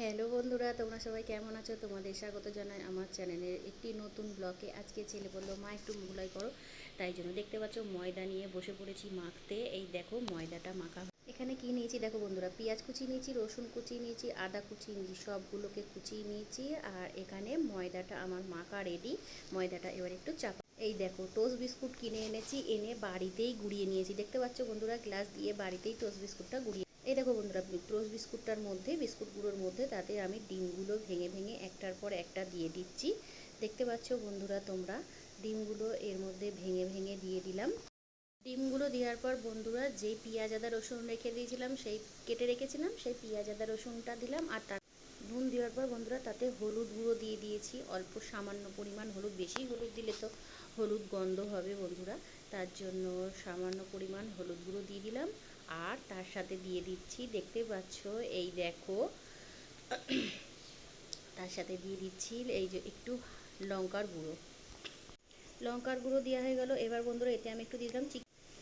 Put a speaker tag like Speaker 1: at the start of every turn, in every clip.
Speaker 1: Hello বন্ধুরা, তোমরা সবাই কেমন আছো? তোমাদের স্বাগত জানাই আমার চ্যানেলের একটি নতুন ব্লগে। আজকে ছেলে বললো মা একটু মোগলাই করো, তাই জন্য দেখতে পাচ্ছ ময়দা নিয়ে বসে পড়েছি মাখতে। এই দেখো ময়দাটা মাখা। এখানে কি নিয়েছি দেখো বন্ধুরা, পেঁয়াজ কুচি নিয়েছি, রসুন কুচি নিয়েছি, আদা কুচি নিয়েছি, সবগুলোকে কুচিয়ে নিয়েছি। আর এখানে ময়দাটা আমার মাখা রেডি। ময়দাটা এবার একটু চাপা। এই দেখো টোস্ট বিস্কুট কিনে এনেছি, এনে বাড়িতেই গুঁড়িয়ে নিয়েছি। দেখতে পাচ্ছ বন্ধুরা, গ্লাস দিয়ে বাড়িতেই টোস্ট বিস্কুটটা গুঁড়িয়ে। এই দেখো বন্ধুরা, টোস্ট বিস্কুটটার মধ্যে, বিস্কুটগুলোর মধ্যে তাতে আমি ডিমগুলো ভেঙে ভেঙে একটার পর একটা দিয়ে দিচ্ছি। দেখতে পাচ্ছ বন্ধুরা তোমরা, ডিমগুলো এর মধ্যে ভেঙে ভেঙে দিয়ে দিলাম। ডিমগুলো দেওয়ার পর বন্ধুরা, যেই পেঁয়াজ আদা রসুন রেখে দিয়েছিলাম, সেই কেটে রেখেছিলাম, সেই পেঁয়াজ আদা রসুনটা দিলাম। আর তার নুন দেওয়ার পর বন্ধুরা তাতে হলুদ গুঁড়ো দিয়ে দিয়েছি, অল্প সামান্য পরিমাণ হলুদ। বেশি হলুদ দিলে তো হলুদ গন্ধ হবে বন্ধুরা, তার জন্য সামান্য পরিমাণ হলুদ গুঁড়ো দিয়ে দিলাম। আর তার সাথে দিয়ে দিচ্ছি, দেখতে পাচ্ছ এই দেখো, তার সাথে দিয়ে দিচ্ছি এই যে একটু লঙ্কার গুঁড়ো। লঙ্কার গুঁড়ো দেওয়া হয়ে গেল। এবার বন্ধুরা এতে আমি একটু দিয়ে দিলাম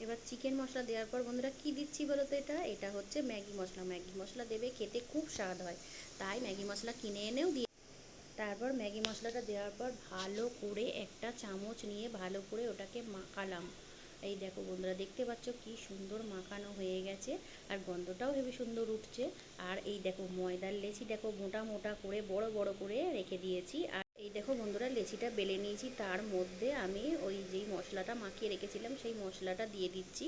Speaker 1: এবার চিকেন মশলা দেওয়ার পর বন্ধুরা কি দিচ্ছি বলো তো, এটা হচ্ছে ম্যাগি মশলা। ম্যাগি মশলা দেবে, খেতে খুব স্বাদ হয়, তাই ম্যাগি মশলা কিনে এনেও দিয়ে। তারপর ম্যাগি মশলাটা দেওয়ার পর ভালো করে একটা চামচ নিয়ে ভালো করে ওটাকে মাখালাম। এই দেখো বন্ধুরা, দেখতে পাচ্ছ কি সুন্দর মাখানো হয়ে গেছে, আর গন্ধটাও হেবি সুন্দর উঠছে। আর এই দেখো ময়দার লেচি দেখো মোটা মোটা করে বড় বড় করে রেখে দিয়েছি। আর এই দেখো বন্ধুরা, লেচিটা বেলে নিয়েছি, তার মধ্যে আমি ওই যেই মশলাটা মাখিয়ে রেখেছিলাম সেই মশলাটা দিয়ে দিচ্ছি।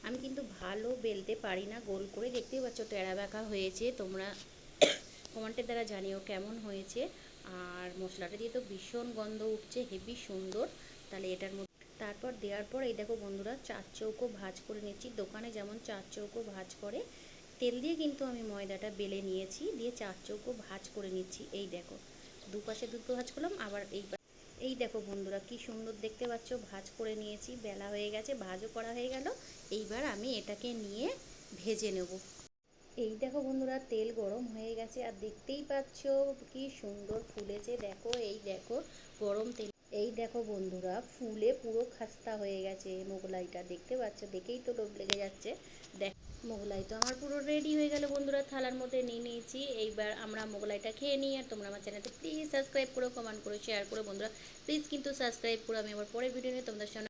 Speaker 1: আমি কিন্তু ভালো বেলতে পারি না গোল করে, দেখতেই পাচ্ছ টেরা বেঁকা হয়েছে। তোমরা কমেন্টের দ্বারা জানিও কেমন হয়েছে। আর মশলাটা দিয়ে তো ভীষণ গন্ধ উঠছে, হেবি সুন্দর। তাহলে এটার মধ্যে তারপর দেওয়ার পর এই দেখো বন্ধুরা, চার চৌকো ভাঁজ করে নিচ্ছি। দোকানে যেমন চার চৌকো ভাঁজ করে, তেল দিয়ে কিন্তু আমি ময়দাটা বেলে নিয়েছি, দিয়ে চার চৌকো ভাঁজ করে নিচ্ছি। এই দেখো দুপাশে দুটো ভাঁজ করলাম, আবার এই দেখো বন্ধুরা কি সুন্দর দেখতে পাচ্ছ, ভাঁজ করে নিয়েছি, বেলা হয়ে গেছে, ভাঁজও করা হয়ে গেল। এইবার আমি এটাকে নিয়ে ভেজে নেব। এই দেখো বন্ধুরা, তেল গরম হয়ে গেছে, আর দেখতেই পাচ্ছ কি সুন্দর ফুলেছে। দেখো এই দেখো গরম তেল। এই দেখো বন্ধুরা, ফুলে পুরো খাস্তা হয়ে গেছে মোগলাইটা, দেখতে পাচ্ছ, দেখেই তো লোভ লেগে যাচ্ছে। দেখ, মোগলাই তো আমার পুরো রেডি হয়ে গেল বন্ধুরা, থালার মধ্যে নিয়ে নিয়েছি। এইবার আমরা মোগলাইটা খেয়ে নিই। আর তোমরা আমার চ্যানেলটা প্লিজ সাবস্ক্রাইব করো, কমেন্ট করো, শেয়ার করো বন্ধুরা, প্লিজ কিন্তু সাবস্ক্রাইব করো। আমি আবার পরের ভিডিও নিয়ে তোমাদের সামনে